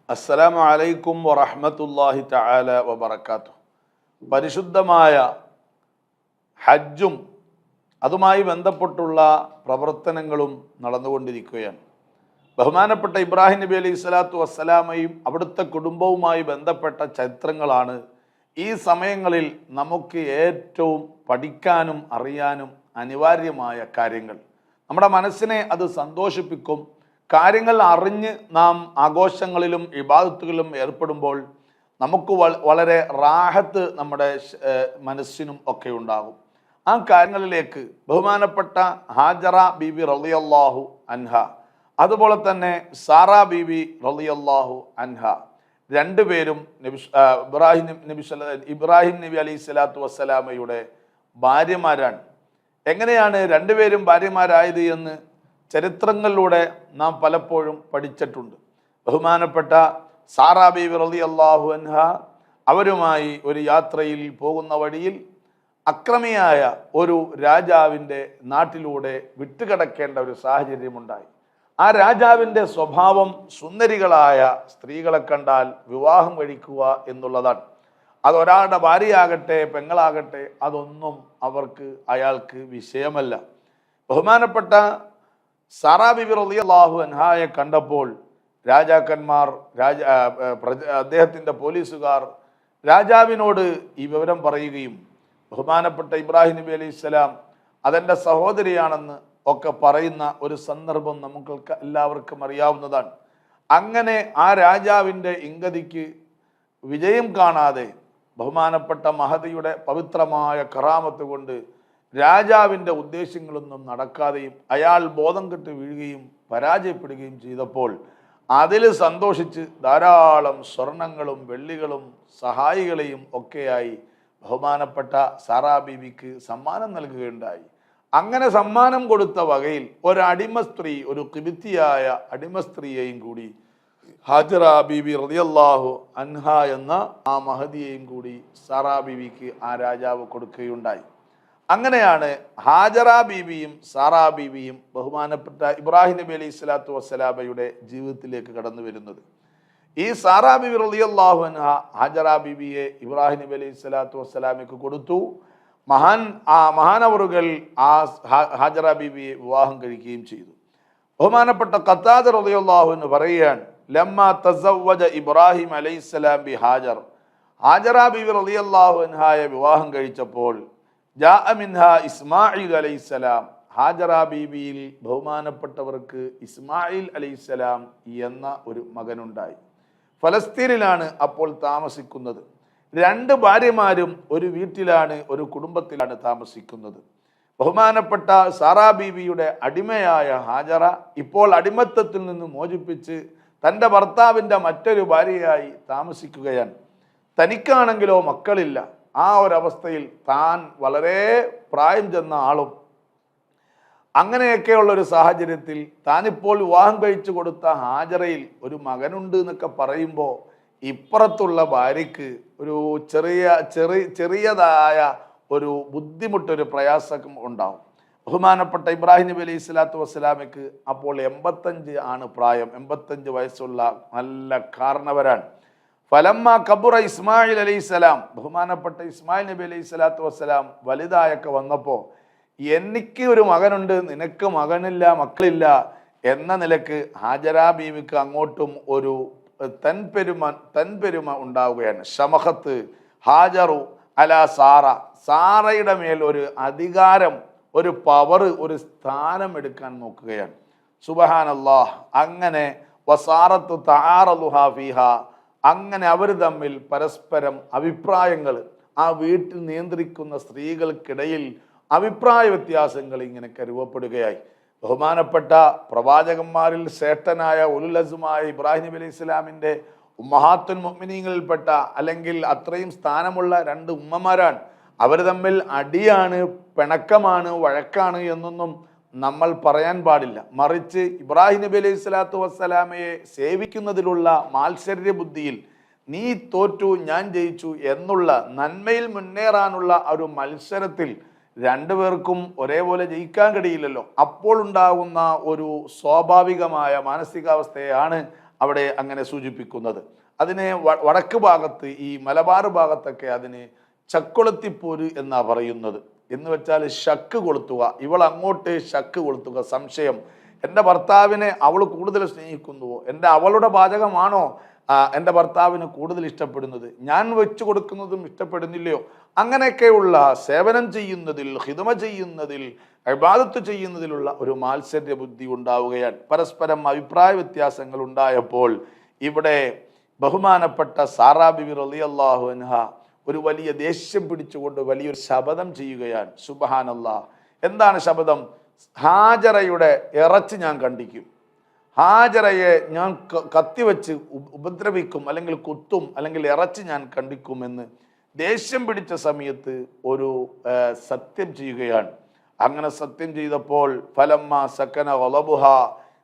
അസ്സലാമു അലൈക്കും വറഹ്മത്തുള്ളാഹി തആല വബറകാതുഹു. പരിശുദ്ധമായ ഹജ്ജും അതുമായി ബന്ധപ്പെട്ടുള്ള പ്രവർത്തനങ്ങളും നടന്നുകൊണ്ടിരിക്കുകയാണ്. ബഹുമാനപ്പെട്ട ഇബ്രാഹിം നബി അലൈഹി സ്വലാത്തു വസ്സലാമയും അവിടുത്തെ കുടുംബവുമായി ബന്ധപ്പെട്ട ചരിത്രങ്ങളാണ് ഈ സമയങ്ങളിൽ നമുക്ക് ഏറ്റവും പഠിക്കാനും അറിയാനും അനിവാര്യമായ കാര്യങ്ങൾ. നമ്മുടെ മനസ്സിനെ അത് സന്തോഷിപ്പിക്കും. കാര്യങ്ങൾ അറിഞ്ഞ് നാം ആഘോഷങ്ങളിലും ഇബാദത്തുകളിലും ഏർപ്പെടുമ്പോൾ നമുക്ക് വളരെ റാഹത്ത് നമ്മുടെ മനസ്സിനും ഒക്കെ ഉണ്ടാകും. ആ കാര്യങ്ങളിലേക്ക് ബഹുമാനപ്പെട്ട ഹാജറ ബീബി റളിയല്ലാഹു അൻഹ, അതുപോലെ തന്നെ സാറാ ബീബി റളിയല്ലാഹു അൻഹ, രണ്ടുപേരും ഇബ്രാഹിം നബി അലൈഹി സ്വലാത്തു വസ്സലാമയുടെ ഭാര്യമാരാണ്. എങ്ങനെയാണ് രണ്ടുപേരും ഭാര്യമാരായത് എന്ന് ചരിത്രങ്ങളിലൂടെ നാം പലപ്പോഴും പഠിച്ചിട്ടുണ്ട്. ബഹുമാനപ്പെട്ട സാറാ ബീബി റളിയല്ലാഹു അൻഹ അവരുമായി ഒരു യാത്രയിൽ പോകുന്ന വഴിയിൽ അക്രമിയായ ഒരു രാജാവിൻ്റെ നാട്ടിലൂടെ വിട്ടുകിടക്കേണ്ട ഒരു സാഹചര്യമുണ്ടായി. ആ രാജാവിൻ്റെ സ്വഭാവം സുന്ദരികളായ സ്ത്രീകളെ കണ്ടാൽ വിവാഹം കഴിക്കുക എന്നുള്ളതാണ്. അതൊരാളുടെ ഭാര്യയാകട്ടെ പെങ്ങളാകട്ടെ അതൊന്നും അയാൾക്ക് വിഷയമല്ല. ബഹുമാനപ്പെട്ട സാറാ ബീബി റളിയല്ലാഹു അൻഹയെ കണ്ടപ്പോൾ രാജാക്കന്മാർ അദ്ദേഹത്തിൻ്റെ പോലീസുകാർ രാജാവിനോട് ഈ വിവരം പറയുകയും ബഹുമാനപ്പെട്ട ഇബ്രാഹിം നബി അലൈഹി സ്വലാം അതെൻ്റെ സഹോദരിയാണെന്ന് ഒക്കെ പറയുന്ന ഒരു സന്ദർഭം നമുക്ക് എല്ലാവർക്കും അറിയാവുന്നതാണ്. അങ്ങനെ ആ രാജാവിൻ്റെ ഇംഗതിക്ക് വിജയം കാണാതെ ബഹുമാനപ്പെട്ട മഹദിയുടെ പവിത്രമായ കറാമത്ത് കൊണ്ട് രാജാവിൻ്റെ ഉദ്ദേശങ്ങളൊന്നും നടക്കാതെയും അയാൾ ബോധം കെട്ട് വീഴുകയും പരാജയപ്പെടുകയും ചെയ്തപ്പോൾ അതിൽ സന്തോഷിച്ച് ധാരാളം സ്വർണങ്ങളും വെള്ളികളും സഹായികളെയും ഒക്കെയായി ബഹുമാനപ്പെട്ട സാറാ ബീവിക്ക് സമ്മാനം നൽകുകയുണ്ടായി. അങ്ങനെ സമ്മാനം കൊടുത്ത വകയിൽ ഒരു ഖിബിത്തിയായ അടിമ സ്ത്രീയെയും കൂടി ഹാജറ ബീബി റളിയല്ലാഹു അൻഹ എന്ന ആ മഹദിയെയും കൂടി സാറാ ബീവിക്ക് ആ രാജാവ് കൊടുക്കുകയുണ്ടായി. അങ്ങനെയാണ് ഹാജറ ബീവിയും സാറാ ബീവിയും ബഹുമാനപ്പെട്ട ഇബ്രാഹിം നബി അലൈഹി സ്വലാത്തു വസ്സലാമയുടെ ജീവിതത്തിലേക്ക് കടന്നു വരുന്നത്. ഈ സാറാ ബീബി റളിയല്ലാഹു അൻഹ ഹാജറ ബീവിയെ ഇബ്രാഹിം നബി അലൈഹി സ്വലാത്തു വസ്സലാമയ്ക്ക് കൊടുത്തു. മഹാനവറുകൾ ആ ഹാജറ ബീവിയെ വിവാഹം കഴിക്കുകയും ചെയ്തു. ബഹുമാനപ്പെട്ട ഖത്താദ റളിയല്ലാഹു അൻഹു പറയുകയാണ്, ലമ്മാ തസവ്വജ ഇബ്രാഹിം അലൈഹിസ്സലാം ബി ഹാജർ, ഹാജറ ബീവി റളിയല്ലാഹു അൻഹയെ വിവാഹം കഴിച്ചപ്പോൾ ജാഅ മിൻഹാ ഇസ്മായിൽ അലൈഹിസ്സലാം, ഹാജറ ബീവിയിൽ ബഹുമാനപ്പെട്ടവർക്ക് ഇസ്മായിൽ അലൈഹിസ്സലാം എന്ന ഒരു മകനുണ്ടായി. ഫലസ്തീനിലാണ് അപ്പോൾ താമസിക്കുന്നത്. രണ്ട് ഭാര്യമാരും ഒരു വീട്ടിലാണ്, ഒരു കുടുംബത്തിലാണ് താമസിക്കുന്നത്. ബഹുമാനപ്പെട്ട സാറാ ബീവിയുടെ അടിമയായ ഹാജറ ഇപ്പോൾ അടിമത്തത്തിൽ നിന്ന് മോചിപ്പിച്ച് തൻ്റെ ഭർത്താവിൻ്റെ മറ്റൊരു ഭാര്യയായി താമസിക്കുകയാണ്. തനിക്കാണെങ്കിലോ മക്കളില്ല. ആ ഒരവസ്ഥയിൽ താൻ വളരെ പ്രായം ചെന്ന ആളും അങ്ങനെയൊക്കെയുള്ളൊരു സാഹചര്യത്തിൽ താനിപ്പോൾ വിവാഹം കഴിച്ചു കൊടുത്ത ഹാജറയിൽ ഒരു മകനുണ്ട് എന്നൊക്കെ പറയുമ്പോൾ ഇപ്പുറത്തുള്ള ഭാര്യയ്ക്ക് ഒരു ചെറിയതായ ഒരു ബുദ്ധിമുട്ടൊരു പ്രയാസം ഉണ്ടാവും. ബഹുമാനപ്പെട്ട ഇബ്രാഹിം നബി അലൈഹി സ്വലാത്തു വസ്സലാമയ്ക്ക് അപ്പോൾ 85 ആണ് പ്രായം. 85 വയസ്സുള്ള നല്ല കാരണവരാണ്. ഫലമ്മ കബുറ ഇസ്മായിൽ അലൈഹിസ്സലാം, ബഹുമാനപ്പെട്ട ഇസ്മായിൽ നബി അലൈഹി സ്വലാത്തു വസ്സലാം വലുതായൊക്കെ വന്നപ്പോൾ എനിക്ക് ഒരു മകനുണ്ട്, നിനക്ക് മക്കളില്ല എന്ന നിലക്ക് ഹാജറ ബീവിക്ക് അങ്ങോട്ടും ഒരു തൻപെരുമ ഉണ്ടാവുകയാണ്. ഷമഹത്ത് ഹാജറു അല സാറ, സാറയുടെ മേൽ ഒരു അധികാരം, ഒരു പവർ, ഒരു സ്ഥാനം എടുക്കാൻ നോക്കുകയാണ്. സുബ്ഹാനല്ലാഹ്. അങ്ങനെ വസാറത്തു തആറളുഹാ ഫീഹാ, അങ്ങനെ അവർ തമ്മിൽ പരസ്പരം അഭിപ്രായങ്ങൾ, ആ വീട്ടിൽ നിയന്ത്രിക്കുന്ന സ്ത്രീകൾക്കിടയിൽ അഭിപ്രായ വ്യത്യാസങ്ങൾ ഇങ്ങനെ കരുവപ്പെടുകയായി. ബഹുമാനപ്പെട്ട പ്രവാചകന്മാരിൽ ശ്രേഷ്ഠനായ ഉലുൽ അസ്മായ ഇബ്രാഹിം നബി അലൈഹി സ്വലാമിൻ്റെ ഉമ്മഹാത്തുൽ മുഅ്മിനീങ്ങളിൽപ്പെട്ട, അല്ലെങ്കിൽ അത്രയും സ്ഥാനമുള്ള രണ്ട് ഉമ്മമാരാണ്. അവർ തമ്മിൽ അടിയാണ്, പിണക്കമാണ്, വഴക്കാണ് എന്നൊന്നും നമ്മൾ പറയാൻ പാടില്ല. മറിച്ച് ഇബ്രാഹിം നബി അലൈഹി സ്വലാത്തു വസ്സലാമയെ സേവിക്കുന്നതിലുള്ള മാത്സര്യ ബുദ്ധിയിൽ നീ തോറ്റു ഞാൻ ജയിച്ചു എന്നുള്ള നന്മയിൽ മുന്നേറാനുള്ള ഒരു മത്സരത്തിൽ രണ്ടുപേർക്കും ഒരേപോലെ ജയിക്കാൻ കഴിയില്ലല്ലോ. അപ്പോൾ ഉണ്ടാകുന്ന ഒരു സ്വാഭാവികമായ മാനസികാവസ്ഥയാണ് അവിടെ അങ്ങനെ സൂചിപ്പിക്കുന്നത്. അതിനെ വടക്ക് ഭാഗത്ത് ഈ മലബാർ ഭാഗത്തൊക്കെ അതിന് ചക്കൊളുത്തിപ്പോര് എന്നാ പറയുന്നത്. എന്ന് വെച്ചാൽ ശക്ക് കൊളുത്തുക, ഇവൾ അങ്ങോട്ട് ശക്ക് കൊളുത്തുക, സംശയം. എൻ്റെ ഭർത്താവിനെ അവൾ കൂടുതൽ സ്നേഹിക്കുന്നുവോ, അവളുടെ പാചകമാണോ എൻ്റെ ഭർത്താവിന് കൂടുതൽ ഇഷ്ടപ്പെടുന്നത്, ഞാൻ വെച്ചു കൊടുക്കുന്നതും ഇഷ്ടപ്പെടുന്നില്ലയോ, അങ്ങനെയൊക്കെയുള്ള സേവനം ചെയ്യുന്നതിൽ, ഹിദമ ചെയ്യുന്നതിൽ, ഇബാദത്ത് ചെയ്യുന്നതിലുള്ള ഒരു മാത്സര്യ ബുദ്ധി ഉണ്ടാവുകയാണ്. പരസ്പരം അഭിപ്രായ വ്യത്യാസങ്ങൾ ഉണ്ടായപ്പോൾ ഇവിടെ ബഹുമാനപ്പെട്ട സാറാ ബിബി റളിയല്ലാഹു അൻഹ ഒരു വലിയ ദേഷ്യം പിടിച്ചുകൊണ്ട് വലിയൊരു ശപഥം ചെയ്യുകയാണ്. സുബ്ഹാനല്ലാഹ്. എന്താണ് ശപഥം? ഹാജറയുടെ ഇറച്ചി ഞാൻ കണ്ടിക്കും, ഹാജറയെ ഞാൻ കത്തിവെച്ച് ഉപദ്രവിക്കും, അല്ലെങ്കിൽ കുത്തും, അല്ലെങ്കിൽ ഇറച്ചി ഞാൻ കണ്ടിക്കുമെന്ന് ദേഷ്യം പിടിച്ച സമയത്ത് ഒരു സത്യം ചെയ്യുകയാണ്. അങ്ങനെ സത്യം ചെയ്തപ്പോൾ ഫലമ്മ സക്കന ഒളബുഹ,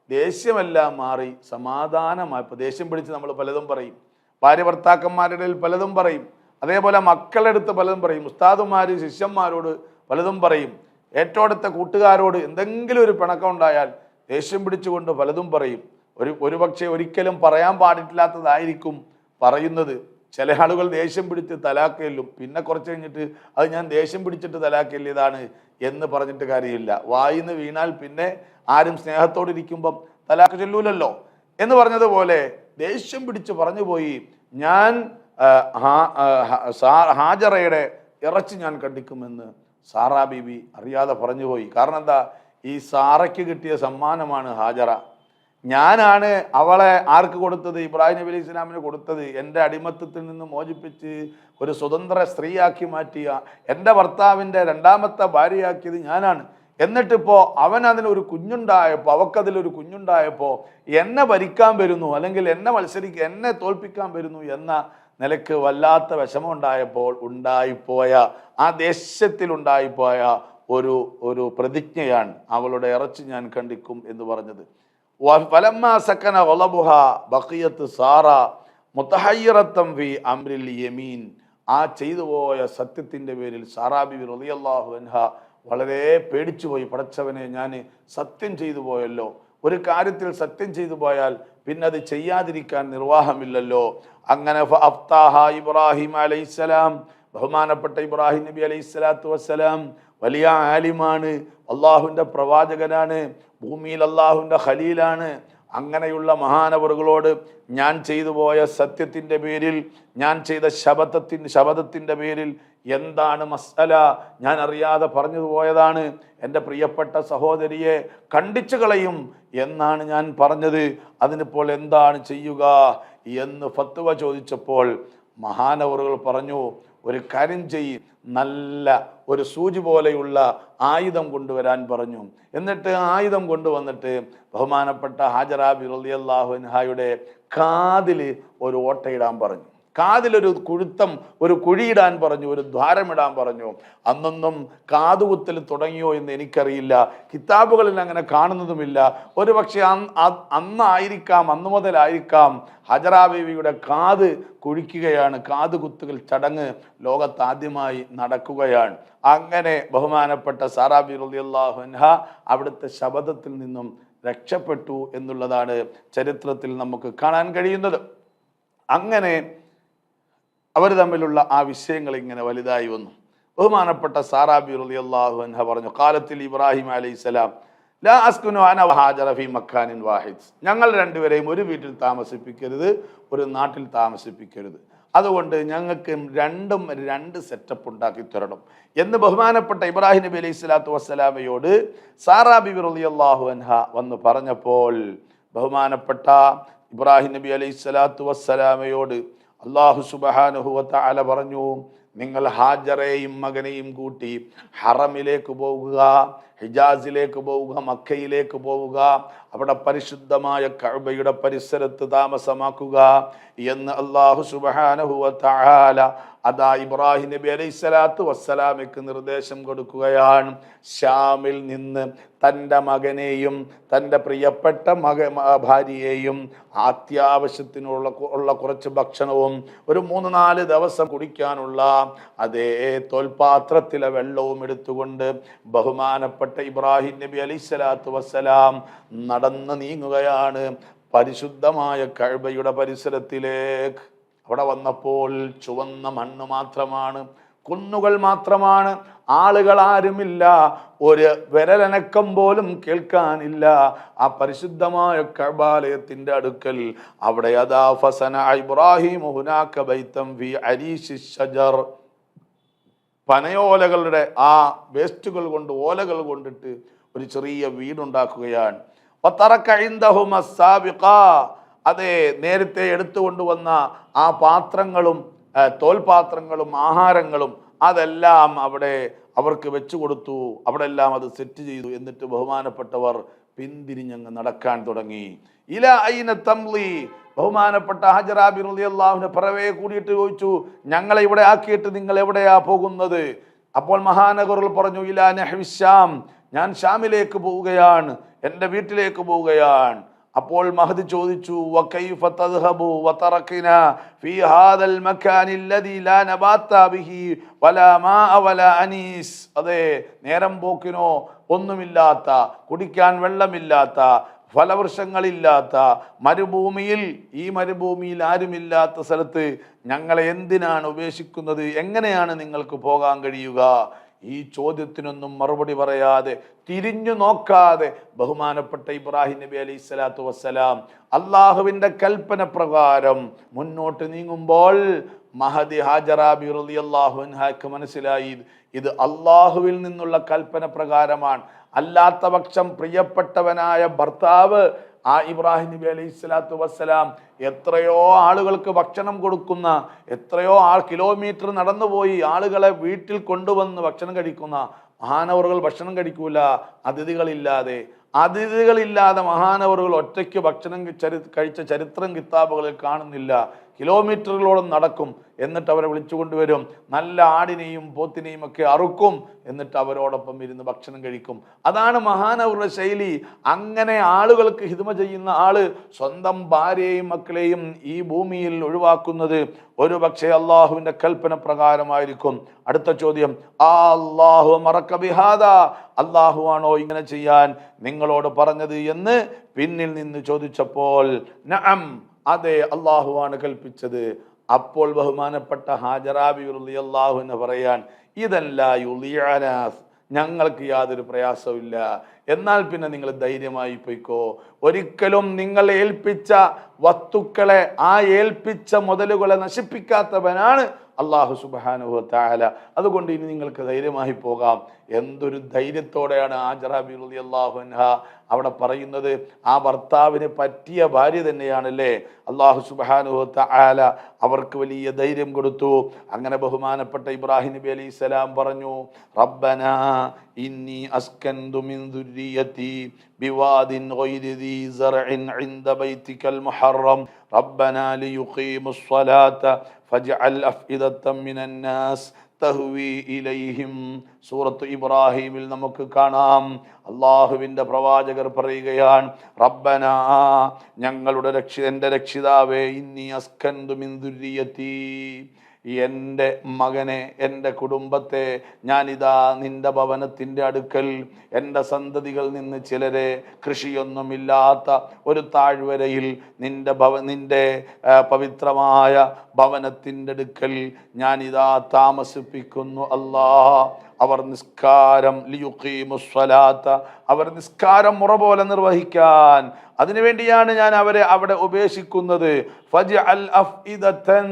ദേഷ്യമെല്ലാം മാറി സമാധാനമായപ്പോൾ, ദേഷ്യം പിടിച്ച് നമ്മൾ പലതും പറയും, ഭാര്യ ഭർത്താക്കന്മാരുടെ പലതും പറയും, അതേപോലെ മക്കളുടെ അടുത്ത് പലതും പറയും, ഉസ്താദുമാർ ശിഷ്യന്മാരോട് പലതും പറയും, ഏറ്റവും അടുത്ത കൂട്ടുകാരോട് എന്തെങ്കിലും ഒരു പിണക്കം ഉണ്ടായാൽ ദേഷ്യം പിടിച്ചുകൊണ്ട് പലതും പറയും. ഒരു പക്ഷേ ഒരിക്കലും പറയാൻ പാടില്ലാത്തതായിരിക്കും പറയുന്നത്. ചില ആളുകൾ ദേഷ്യം പിടിച്ച് തലാക്ക് ചെല്ലും, പിന്നെ കുറച്ച് കഴിഞ്ഞിട്ട് അത് ഞാൻ ദേഷ്യം പിടിച്ചിട്ട് തലാക്ക് ചെല്ലിയതാണ് എന്ന് പറഞ്ഞിട്ട് കാര്യമില്ല. വായിന്ന് വീണാൽ പിന്നെ ആരും സ്നേഹത്തോടെ ഇരിക്കുമ്പം തലാക്ക് ചൊല്ലൂലല്ലോ എന്ന് പറഞ്ഞതുപോലെ ദേഷ്യം പിടിച്ച് പറഞ്ഞു പോയി, ഞാൻ ഹാജറയുടെ ഇറച്ചി ഞാൻ കണ്ടിക്കുമെന്ന് സാറാ ബീബി അറിയാതെ പറഞ്ഞുപോയി. കാരണം എന്താ? ഈ സാറയ്ക്ക് കിട്ടിയ സമ്മാനമാണ് ഹാജറ. ഞാനാണ് അവളെ ആർക്ക് കൊടുത്തത്? ഇബ്രാഹിം നബി അലൈഹി ഇസ്ലാമിന് കൊടുത്തത്. എൻ്റെ അടിമത്തത്തിൽ നിന്ന് മോചിപ്പിച്ച് ഒരു സ്വതന്ത്ര സ്ത്രീയാക്കി മാറ്റിയ, എൻ്റെ ഭർത്താവിൻ്റെ രണ്ടാമത്തെ ഭാര്യയാക്കിയത് ഞാനാണ്. എന്നിട്ടിപ്പോൾ അവൻ അതിനൊരു കുഞ്ഞുണ്ടായപ്പോൾ, അവക്കതിലൊരു കുഞ്ഞുണ്ടായപ്പോൾ എന്നെ ഭരിക്കാൻ വരുന്നു, അല്ലെങ്കിൽ എന്നെ തോൽപ്പിക്കാൻ വരുന്നു എന്ന നിലക്ക് വല്ലാത്ത വിഷമം ഉണ്ടായിപ്പോയ ആ ദേഷ്യത്തിൽ ഉണ്ടായിപ്പോയ ഒരു പ്രതിജ്ഞയാണ് അവളുടെ ഇറച്ചി ഞാൻ കണ്ടിക്കും എന്ന് പറഞ്ഞത്. ഫലമ്മാ സക്കന ഗളബുഹ ബഖിയത്ത് സാറ മുതഹയ്യിറത്തൻ ഫി അംരിൽ യമീൻ. ആ ചെയ്തു പോയ സത്യത്തിൻ്റെ പേരിൽ സാറാ ബിബി റളിയല്ലാഹു അൻഹ വളരെ പേടിച്ചുപോയി. പടച്ചവനെ, ഞാൻ സത്യം ചെയ്തു പോയല്ലോ, ഒരു കാര്യത്തിൽ സത്യം ചെയ്തു പോയാൽ പിന്നെ അത് ചെയ്യാതിരിക്കാൻ നിർവാഹമില്ലല്ലോ. അങ്ങനെ ഫഅഫ്താഹ ഇബ്രാഹിം അലൈഹിസ്സലാം, ബഹുമാനപ്പെട്ട ഇബ്രാഹിം നബി അലൈഹിസ്സലാത്തു വസ്സലാം വലിയ ആലിമാണ്, അള്ളാഹുവിൻ്റെ പ്രവാചകനാണ്, ഭൂമിയിൽ അള്ളാഹുവിൻ്റെ ഖലീലാണ്. അങ്ങനെയുള്ള മഹാനവറുകളോട് ഞാൻ ചെയ്തു പോയ സത്യത്തിൻ്റെ പേരിൽ, ഞാൻ ചെയ്ത ശപഥത്തിൻ്റെ പേരിൽ എന്താണ് മസ്അല, ഞാൻ അറിയാതെ പറഞ്ഞു പോയതാണ്, എൻ്റെ പ്രിയപ്പെട്ട സഹോദരിയെ കണ്ടിച്ചു കളയും എന്നാണ് ഞാൻ പറഞ്ഞത്, അതിനിപ്പോൾ എന്താണ് ചെയ്യുക എന്ന് ഫത്വ ചോദിച്ചപ്പോൾ മഹാനവറുകൾ പറഞ്ഞു, ഒരു കാര്യം ചെയ്യ്, നല്ല ഒരു സൂചി പോലെയുള്ള ആയുധം കൊണ്ടുവരാൻ പറഞ്ഞു. എന്നിട്ട് ആയുധം കൊണ്ടുവന്നിട്ട് ബഹുമാനപ്പെട്ട ഹാജറ ബിബി റളിയല്ലാഹു അൻഹയുടെ കാതിൽ ഒരു ഓട്ടയിടാൻ പറഞ്ഞു, കാതിലൊരു ഒരു കുഴിയിടാൻ പറഞ്ഞു, ഒരു ദ്വാരമിടാൻ പറഞ്ഞു. അന്നൊന്നും കാതുകുത്തൽ തുടങ്ങിയോ എന്ന് എനിക്കറിയില്ല, കിതാബുകളിൽ അങ്ങനെ കാണുന്നതുമില്ല. ഒരു പക്ഷേ അന്ന് മുതലായിരിക്കാം ഹജറ ബീവിയുടെ കാത് കുഴിക്കുകയാണ്, കാതുകുത്തുകൾ ചടങ്ങ് ലോകത്താദ്യമായി നടക്കുകയാണ്. അങ്ങനെ ബഹുമാനപ്പെട്ട സാറാ ബിബി റളിയല്ലാഹു അൻഹ അവിടുത്തെ ശപഥത്തിൽ നിന്നും രക്ഷപ്പെട്ടു എന്നുള്ളതാണ് ചരിത്രത്തിൽ നമുക്ക് കാണാൻ കഴിയുന്നത്. അങ്ങനെ അവർ തമ്മിലുള്ള ആ വിഷയങ്ങൾ ഇങ്ങനെ വലുതായി വന്നു. ബഹുമാനപ്പെട്ട സാറാ ബിബി റളിയല്ലാഹു അൻഹ പറഞ്ഞു, കാലത്തിൽ ഇബ്രാഹിം അലൈഹിസ്സലാം ലാ അസ്കുനു അന വഹാജറ ഫീ മക്കാനിൻ വാഹിദ്, ഞങ്ങൾ രണ്ടുപേരെയും ഒരു വീട്ടിൽ താമസിപ്പിക്കരുത്, ഒരു നാട്ടിൽ താമസിപ്പിക്കരുത്, അതുകൊണ്ട് ഞങ്ങൾക്ക് രണ്ട് സെറ്റപ്പ് ഉണ്ടാക്കി തരണം എന്ന് ബഹുമാനപ്പെട്ട ഇബ്രാഹിം നബി അലൈഹി സ്വലാത്തു വസ്സലാമയോട് സാറാ ബിബി റളിയല്ലാഹു അൻഹ വന്ന് പറഞ്ഞപ്പോൾ ബഹുമാനപ്പെട്ട ഇബ്രാഹിം നബി അലൈഹി സ്വലാത്തു വസ്സലാമയോട് അല്ലാഹു സുബ്ഹാനഹു വ തആല പറഞ്ഞു, നിങ്ങൾ ഹാജറയെയും മകനെയും കൂട്ടി ഹറമിലേക്ക് പോകുക, ഹിജാസിലേക്ക് പോവുക, മക്കയിലേക്ക് പോവുക, അവിടെ പരിശുദ്ധമായ കഅബയുടെ പരിസരത്ത് താമസമാക്കുക എന്ന് അല്ലാഹു സുബ്ഹാനഹു വ തആല അതാ ഇബ്രാഹിം നബി അലൈഹി സ്വലാത്തു വസ്സലാമയ്ക്ക് നിർദ്ദേശം കൊടുക്കുകയാണ്. ശ്യാമിൽ നിന്ന് തൻ്റെ മകനെയും തൻ്റെ പ്രിയപ്പെട്ട ഭാര്യയെയും അത്യാവശ്യത്തിനുള്ള കുറച്ച് ഭക്ഷണവും ഒരു 3-4 ദിവസം കുടിക്കാനുള്ള അതേ തോൽപാത്രത്തിലെ വെള്ളവും എടുത്തുകൊണ്ട് ബഹുമാനപ്പെട്ട ഇബ്രാഹിം നബി അലൈഹി സ്വലാത്തു വസ്സലാം നടന്ന് നീങ്ങുകയാണ്. പരിശുദ്ധമായ കഅബയുടെ പരിസരത്തിലേക്ക്. അവിടെ വന്നപ്പോൾ ചുവന്ന മണ്ണ് മാത്രമാണ്, കുന്നുകൾ മാത്രമാണ്, ആളുകൾ ആരുമില്ല, ഒരു വിരലനക്കം പോലും കേൾക്കാനില്ല. ആ പരിശുദ്ധമായ കഅബാലയത്തിന്റെ അടുക്കൽ അവിടെ അദാ ഫസന ഇബ്രാഹിം ഹുനാക ബൈതം ഫി അരീശി ഷജർ, പനയോലകളുടെ ആ വേസ്റ്റുകൾ കൊണ്ട്, ഓലകൾ കൊണ്ടിട്ട് ഒരു ചെറിയ വീടുണ്ടാക്കുകയാണ്. അതെ, നേരത്തെ എടുത്തുകൊണ്ടുവന്ന ആ പാത്രങ്ങളും തോൽപാത്രങ്ങളും ആഹാരങ്ങളും അതെല്ലാം അവിടെ അവർക്ക് വെച്ചു കൊടുത്തു. അവിടെ എല്ലാം അത് സെറ്റ് ചെയ്തു. എന്നിട്ട് ബഹുമാനപ്പെട്ടവർ പിന്തിരിഞ്ഞങ്ങ് നടക്കാൻ തുടങ്ങി. ഇല ഐന തംളി, ബഹുമാനപ്പെട്ട ഹജറ ബി റളിയല്ലാഹുവിന്റെ പിറവെ കൂടിയിട്ട് ചോദിച്ചു, ഞങ്ങളെ ഇവിടെ ആക്കിയിട്ട് നിങ്ങൾ എവിടെയാ പോകുന്നത്? അപ്പോൾ മഹാനഗറുകൾ പറഞ്ഞു, ഇലാ നഹ്വി ശാം, ഞാൻ ഷാമിലേക്ക് പോവുകയാണ്, എൻ്റെ വീട്ടിലേക്ക് പോവുകയാണ്. അപ്പോൾ മഹദി ചോദിച്ചു, വകൈഫ തദ്ഹബു വതറകന ഫീ ഹാദൽ മകാനി അല്ലദി ലാ നബാത ബിഹി വലാ മാഅ വലാ അനീസ്. അതെ, നേരം പോക്കിനോ ഒന്നുമില്ലാത്ത, കുടിക്കാൻ വെള്ളമില്ലാത്ത, ഫലവൃക്ഷങ്ങളില്ലാത്ത മരുഭൂമിയിൽ, ഈ മരുഭൂമിയിൽ ആരുമില്ലാത്ത സ്ഥലത്ത് ഞങ്ങളെ എന്തിനാണ് ഉപേക്ഷിക്കുന്നത്? എങ്ങനെയാണ് നിങ്ങൾക്ക് പോകാൻ കഴിയുക? ഈ ചോദ്യത്തിനൊന്നും മറുപടി പറയാതെ, തിരിഞ്ഞു നോക്കാതെ ബഹുമാനപ്പെട്ട ഇബ്രാഹിം നബി അലൈഹി സ്വലാത്തു വസ്സലാം അള്ളാഹുവിന്റെ കൽപ്പന പ്രകാരം മുന്നോട്ട് നീങ്ങുമ്പോൾ മഹദി ഹാജറ ബി റളിയല്ലാഹു അൻഹയ്ക്ക് മനസ്സിലായി, ഇത് അള്ളാഹുവിൽ നിന്നുള്ള കൽപ്പന പ്രകാരമാണ്. അല്ലാത്ത പക്ഷം പ്രിയപ്പെട്ടവനായ ഭർത്താവ് ആ ഇബ്രാഹിം നബി അലൈഹി സ്വലാത്തു വസ്സലാം എത്രയോ ആളുകൾക്ക് ഭക്ഷണം കൊടുക്കുന്ന, എത്രയോ കിലോമീറ്റർ നടന്നുപോയി ആളുകളെ വീട്ടിൽ കൊണ്ടുവന്ന് ഭക്ഷണം കഴിക്കുന്ന മഹാനവറുകൾ ഭക്ഷണം കഴിക്കൂല അതിഥികളില്ലാതെ മഹാനവറുകൾ ഒറ്റയ്ക്ക് ഭക്ഷണം കഴിച്ച ചരിത്രം കിതാബുകളിൽ കാണുന്നില്ല. കിലോമീറ്ററുകളോളം നടക്കും, എന്നിട്ട് അവരെ വിളിച്ചു കൊണ്ടുവരും, നല്ല ആടിനെയും പോത്തിനെയും ഒക്കെ അറുക്കും, എന്നിട്ട് അവരോടൊപ്പം ഇരുന്ന് ഭക്ഷണം കഴിക്കും. അതാണ് മഹാനവറുടെ ശൈലി. അങ്ങനെ ആളുകൾക്ക് ഹിദ്മ ചെയ്യുന്ന ആള് സ്വന്തം ഭാര്യയെയും മക്കളെയും ഈ ഭൂമിയിൽ ഒഴിവാക്കുന്നത് ഒരു പക്ഷേ അള്ളാഹുവിന്റെ കൽപ്പന പ്രകാരമായിരിക്കും. അടുത്ത ചോദ്യം, അല്ലാഹു മറക ബിഹാദാ, അള്ളാഹു ആണോ ഇങ്ങനെ ചെയ്യാൻ നിങ്ങളോട് പറഞ്ഞത് എന്ന് പിന്നിൽ നിന്ന് ചോദിച്ചപ്പോൾ നഅം, അതെ, അള്ളാഹു ആണ് കൽപ്പിച്ചത്. അപ്പോൾ ബഹുമാനപ്പെട്ട ഹാജറ ബി റളിയല്ലാഹു അൻഹ പറയാൻ, ഇതല്ല യുളിഅനാസ്, ഞങ്ങൾക്ക് യാതൊരു പ്രയാസമില്ല, എന്നാൽ പിന്നെ നിങ്ങൾ ധൈര്യമായി പോയിക്കോ. ഒരിക്കലും നിങ്ങൾ ഏൽപ്പിച്ച വസ്തുക്കളെ, ആ ഏൽപ്പിച്ച മുതലുകളെ നശിപ്പിക്കാത്തവനാണ് അല്ലാഹു സുബ്ഹാനഹു വ തആല. അതുകൊണ്ട് ഇനി നിങ്ങൾക്ക് ധൈര്യമായി പോകാം. എന്തൊരു ധൈര്യത്തോടെയാണ് ഹാജറ ബി റളിയല്ലാഹു അൻഹ അവിടെ പറയുന്നത്. ആ ഭർത്താവിന് പറ്റിയ ഭാര്യ തന്നെയാണല്ലേ. അല്ലാഹു സുബ്ഹാനഹു വ തആല അവർക്ക് വലിയ ധൈര്യം കൊടുത്തു. അങ്ങനെ ബഹുമാനപ്പെട്ട ഇബ്രാഹിം നബി അലൈഹി സ്വലാം പറഞ്ഞു, റബ്ബനാ ഇന്നി അസ്കൻതു മിൻ ദുർരിയതി ബിവാദിൻ ഗൈരി ദീ സർഇൻ ഇൻദ ബൈതികൽ മുഹറം റബ്ബനാ ലിയുഖീമുസ് സ്വലാത ഫജ്അൽ അഫ്ഇദത്തം മിനൻ നാസ് തഹ്വി ഇലൈഹിം. സൂറത്ത് ഇബ്രാഹിമിൽ നമുക്ക് കാണാം, അള്ളാഹുവിന്റെ പ്രവാചകർ പറയുകയാണ്, റബ്ബനാ, ഞങ്ങളുടെ എൻ്റെ രക്ഷിതാവേ, ഇന്നി അസ്കൻതു മിൻ ദുർരിയതി, എൻ്റെ മകനെ, എൻ്റെ കുടുംബത്തെ ഞാനിതാ നിന്റെ ഭവനത്തിൻ്റെ അടുക്കൽ, എൻ്റെ സന്തതികൾ നിന്ന് ചിലരെ കൃഷിയൊന്നുമില്ലാത്ത ഒരു താഴ്വരയിൽ നിന്റെ പവിത്രമായ ഭവനത്തിൻ്റെ അടുക്കൽ ഞാനിതാ താമസിപ്പിക്കുന്നു. അല്ലാ, അവർ നിസ്കാരം ലിയുഖീമുസ്സലാത്ത, അവർ നിസ്കാരം മുറ പോലെ നിർവഹിക്കാൻ, അതിനുവേണ്ടിയാണ് ഞാൻ അവരെ അവിടെ ഉപേക്ഷിക്കുന്നത്. ഫജ്അൽ അഫ്ഇദതൻ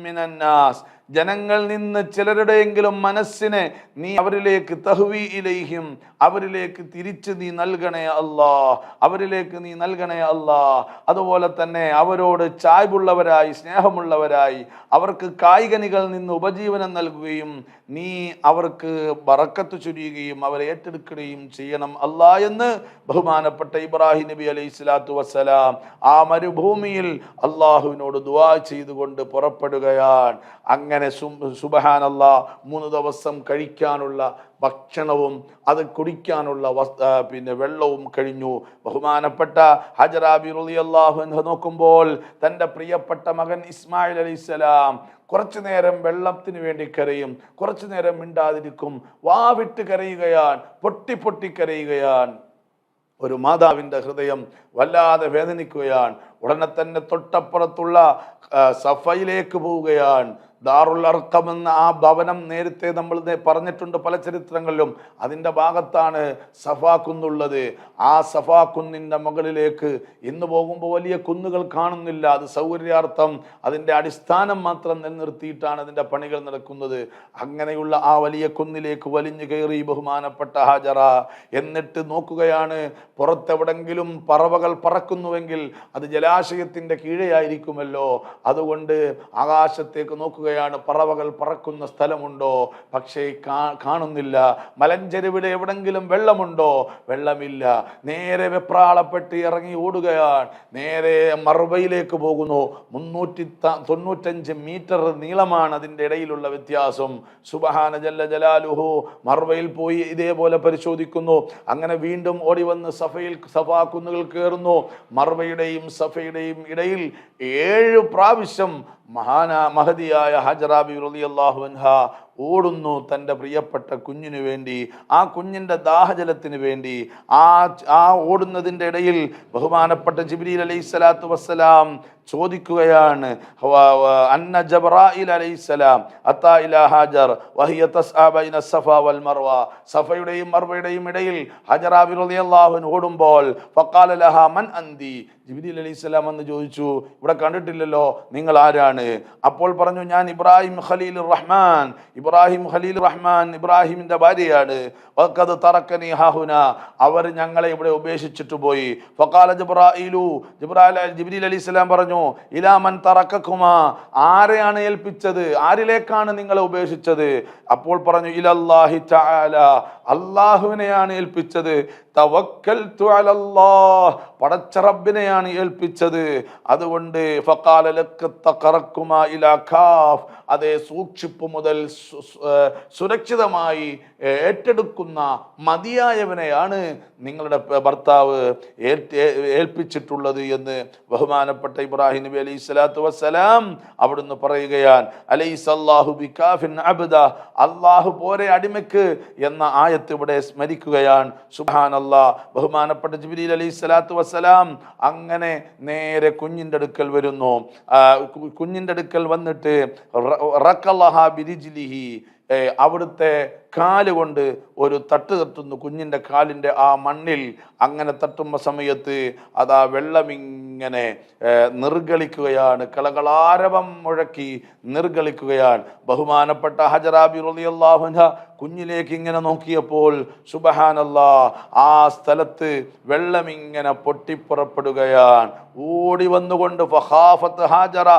മിനന്നാസ്, ജനങ്ങൾ നിന്ന് ചിലരുടെയെങ്കിലും മനസ്സിനെ നീ അവരിലേക്ക് തഹ്വി ഇലൈഹിം, അവരിലേക്ക് തിരിച്ച് നീ നൽകണേ അല്ലാ, അവരിലേക്ക് നീ നൽകണേ അല്ലാ. അതുപോലെ തന്നെ അവരോട് ചായ്വുള്ളവരായി, സ്നേഹമുള്ളവരായി, അവർക്ക് കായികനികളിൽ നിന്ന് ഉപജീവനം നൽകുകയും നീ അവർക്ക് ബറക്കത്ത് ചൊരിയുകയും അവരെ ഏറ്റെടുക്കുകയും ചെയ്യണം അല്ലാ എന്ന് ബഹുമാനപ്പെട്ട ഇബ്രാഹിം നബി അലൈഹി സ്വലാത്തു വസ്സലാം ആ മരുഭൂമിയിൽ അള്ളാഹുവിനോട് ദുആ ചെയ്തുകൊണ്ട് പുറപ്പെടുകയാണ്. അങ്ങനെ സുബ്ഹാനല്ലാഹ് 3 ദിവസം കഴിക്കാനുള്ള ഭക്ഷണവും അത് കുടിക്കാനുള്ള വെള്ളവും കഴിഞ്ഞു. ബഹുമാനപ്പെട്ട ഹജറ ബി റളിയല്ലാഹു അൻഹ നോക്കുമ്പോൾ തൻ്റെ പ്രിയപ്പെട്ട മകൻ ഇസ്മായിൽ അലൈഹിസ്സലാം കുറച്ചു നേരം വെള്ളത്തിന് വേണ്ടി കരയും, കുറച്ചു നേരം മിണ്ടാതിരിക്കും, വാവിട്ട് കരയുകയാണ്, പൊട്ടി കരയുകയാണ്. ഒരു മാതാവിൻ്റെ ഹൃദയം വല്ലാതെ വേദനിക്കുകയാണ്. ഉടനെ തന്നെ തൊട്ടപ്പുറത്തുള്ള സഫയിലേക്ക് പോവുകയാണ്. ദാറുൽ അർഖം എന്ന ആ ഭവനം നേരത്തെ നമ്മൾ പറഞ്ഞിട്ടുണ്ട് പല ചരിത്രങ്ങളിലും. അതിൻ്റെ ഭാഗത്താണ് സഫാ കുന്നുള്ളത്. ആ സഫാ കുന്നിൻ്റെ മുകളിലേക്ക് ഇന്ന് പോകുമ്പോൾ വലിയ കുന്നുകൾ കാണുന്നില്ല. അത് സൗകര്യാർത്ഥം അതിൻ്റെ അടിസ്ഥാനം മാത്രം നിലനിർത്തിയിട്ടാണ് അതിൻ്റെ പണികൾ നടക്കുന്നത്. അങ്ങനെയുള്ള ആ വലിയ കുന്നിലേക്ക് വലിഞ്ഞു കയറി ബഹുമാനപ്പെട്ട ഹാജറ. എന്നിട്ട് നോക്കുകയാണ്, പുറത്തെവിടെങ്കിലും പറവകൾ പറക്കുന്നുവെങ്കിൽ അത് ജലാശയത്തിൻ്റെ കീഴെയായിരിക്കുമല്ലോ. അതുകൊണ്ട് ആകാശത്തേക്ക് നോക്കുക, പറവകൾ പറക്കുന്ന സ്ഥലമുണ്ടോ? പക്ഷേ കാണുന്നില്ല. മലഞ്ചെരുവിലെ എവിടെങ്കിലും വെള്ളമുണ്ടോ? വെള്ളമില്ല. നേരെ വെപ്രാളപ്പെട്ട് ഇറങ്ങി ഓടുകയാണ്. നേരെ മർവയിലേക്ക് പോകുന്നു. 395 മീറ്റർ നീളമാണ് അതിൻ്റെ ഇടയിലുള്ള വ്യത്യാസം. സുബ്ഹാന ജല്ല ജലാലുഹു. മർവയിൽ പോയി ഇതേപോലെ പരിശോധിക്കുന്നു. അങ്ങനെ വീണ്ടും ഓടി വന്ന് സഫാ കുന്നുകൾ കയറുന്നു. മർവയുടെയും സഫയുടെയും ഇടയിൽ 7 പ്രാവശ്യം മഹദിയായ ഹജറ ബിബി റളിയല്ലാഹു അൻഹ ഓടുന്നു തൻ്റെ പ്രിയപ്പെട്ട കുഞ്ഞിനു വേണ്ടി, ആ കുഞ്ഞിൻ്റെ ദാഹജലത്തിന് വേണ്ടി. ആ ഓടുന്നതിൻ്റെ ഇടയിൽ ബഹുമാനപ്പെട്ട ജിബ്രീൽ അലൈഹിസ്സലാത്തു വസ്സലാം ചോദിക്കുകയാണ്, അന്ന ജബ്രായിൽ അലൈഹിസ്സലാം അത്താ ഇലാ ഹാജർ വഹിയ തസ്ആ ബൈന സഫ വൽ മർവ. സഫയുടെയും മർവയുടെയും ഇടയിൽ ഹജറ ബിബി റളിയല്ലാഹു അൻഹ ഓടുമ്പോൾ ഫഖാല ലഹാ മൻ അന്തി. ജിബ്രീൽ അലൈഹിസ്സലാം എന്ന് ചോദിച്ചു, ഇവിടെ കണ്ടിട്ടില്ലല്ലോ, നിങ്ങൾ ആരാണ്? അപ്പോൾ പറഞ്ഞു, ഞാൻ ഇബ്രാഹിം ഖലീൽ റഹ്മാൻ. ഇബ്രാഹിം ഖലീൽ റഹ്മാൻ ഇബ്രാഹിമിന്റെ ഭാര്യയാണ്. വഖദ് തറക്കനി ഹാഹുന. അവർ ഞങ്ങളെ ഇവിടെ ഉപേക്ഷിച്ചിട്ട് പോയി. ഫഖാല ജിബ്രായിലു. ജിബ്രീൽ അലൈഹിസ്സലാം പറഞ്ഞു, ഇലാ മൻ തറക്കകുമാ. ആരെയാണ് ഏൽപ്പിച്ചത്? ആരിലേക്കാണ് നിങ്ങളെ ഉപേക്ഷിച്ചത്? അപ്പോൾ പറഞ്ഞു, ഇലല്ലാഹി തആല. അല്ലാഹുവിനെയാണ് ഏൽപ്പിച്ചത്. തവക്കൽതു അലല്ലാഹ്. പടച്ച റബ്ബിനെയാണ് ഏൽപ്പിച്ചത്. അതുകൊണ്ട് ഫഖാല ലക തഖറക്കുമാ ഇലാ കാഫ്. അതേ, സൂക്ഷിപ്പ് മുതൽ സുരക്ഷിതമായി ഏറ്റെടുക്കുന്ന മതിയായവനെയാണ് നിങ്ങളുടെ ഭർത്താവ് ഏൽപ്പിച്ചിട്ടുള്ളത് എന്ന് ബഹുമാനപ്പെട്ട ഇബ്രാഹിം നബി അലൈഹി സ്വലാത്തു വസ്സലാം അവിടുന്ന് പറയുകയാണ്. അലൈസല്ലാഹു ബികാഫിൻ അബ്ദ. അല്ലാഹു പോരെ അടിമയ്ക്ക് എന്ന ആയത്ത് ഇവിടെ സ്മരിക്കുകയാണ്. സുബ്ഹാനല്ലാഹ്. ബഹുമാനപ്പെട്ട ജിബ്രീൽ അലൈഹി സ്വലാത്തു വസ്സലാം അങ്ങനെ നേരെ കുഞ്ഞിൻ്റെ അടുക്കൽ വരുന്നു. കുഞ്ഞിൻ്റെ അടുക്കൽ വന്നിട്ട് റഖലഹാ ബിരിജ്ലിഹി. അവിടുത്തെ കാലുകൊണ്ട് ഒരു തട്ട് തട്ടുന്നു കുഞ്ഞിൻ്റെ കാലിൻ്റെ ആ മണ്ണിൽ. അങ്ങനെ തട്ടുന്ന സമയത്ത് അതാ വെള്ളമിങ്ങനെ നിർഗളിക്കുകയാണ്, കളകളാരവം മുഴക്കി നിർഗളിക്കുകയാണ്. ബഹുമാനപ്പെട്ട ഹജറ ബിബി റളിയല്ലാഹു അൻഹ കുഞ്ഞിലേക്ക് ഇങ്ങനെ നോക്കിയപ്പോൾ സുബ്ഹാനല്ലാഹ്, ആ സ്ഥലത്ത് വെള്ളമിങ്ങനെ പൊട്ടിപ്പുറപ്പെടുകയാണ്. ഓടി വന്നുകൊണ്ട് ഫഖാഫത്ത് ഹാജറ.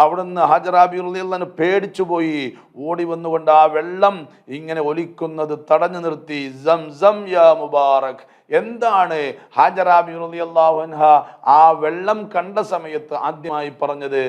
അവിടുന്ന് ഹജറ ബിബി റളിയല്ലാഹു അൻഹ പേടിച്ചു പോയി. ഓടി വന്നുകൊണ്ട് ആ വെള്ളം ഇങ്ങനെ ഒലിക്കുന്നത് തടഞ്ഞു നിർത്തി. സംസം യാ മുബാറക്. എന്താണ് ഹാജറ ബിബി റളിയല്ലാഹു അൻഹ ആ വെള്ളം കണ്ട സമയത്ത് ആദ്യമായി പറഞ്ഞത്?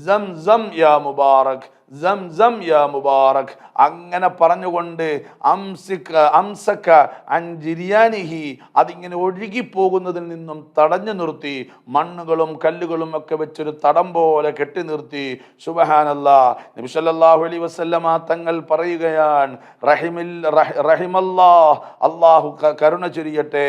സംസം യാ മുബാറക്, സംസം യാ മുബാറക്. അങ്ങനെ പറഞ്ഞുകൊണ്ട് അംസക അൻ ജിരിയാനിഹി. അതിങ്ങനെ ഒഴുകി പോകുന്നതിൽ നിന്നും തടഞ്ഞു നിർത്തി. മണ്ണുകളും കല്ലുകളും ഒക്കെ വെച്ചൊരു തടം പോലെ കെട്ടി നിർത്തി. സുബ്ഹാനല്ലാഹ്. നബി സല്ലല്ലാഹു അലൈഹി വസല്ലമ തങ്ങൾ പറയുകയാണ്, റഹിമല്ലാഹ്. അല്ലാഹു കരുണ ചൊരിയട്ടെ.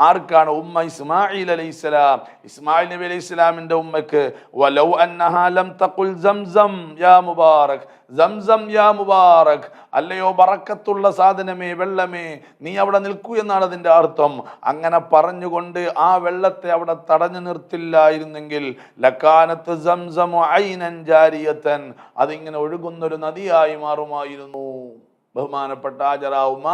ആർക്കാണ്? ഉമ്മ ഇസ്മായിൽ അലൈഹിസ്സലാം. ഇസ്മായിൽ നബി അലൈഹിസ്സലാമിന്റെ ഉമ്മക്ക്. വലൗ അന്നഹാ ലം തഖുൽ സംസം യാ മുബാറക്, സംസം യാ മുബാറക്. അല്ലയോ ബറക്കത്തുള്ള സാധനമേ, വെള്ളമേ, നീ അവിടെ നിൽക്കൂ എന്നാണ് അതിൻ്റെ അർത്ഥം. അങ്ങനെ പറഞ്ഞുകൊണ്ട് ആ വെള്ളത്തെ അവിടെ തടഞ്ഞു നിർത്തില്ലായിരുന്നെങ്കിൽ ലക്കാനത്ത് സംസമു ഐനൻ ജാരിയതൻ. അതിങ്ങനെ ഒഴുകുന്നൊരു നദിയായി മാറുമായിരുന്നു. ബഹുമാനപ്പെട്ട ഹാജറ ഉമ്മ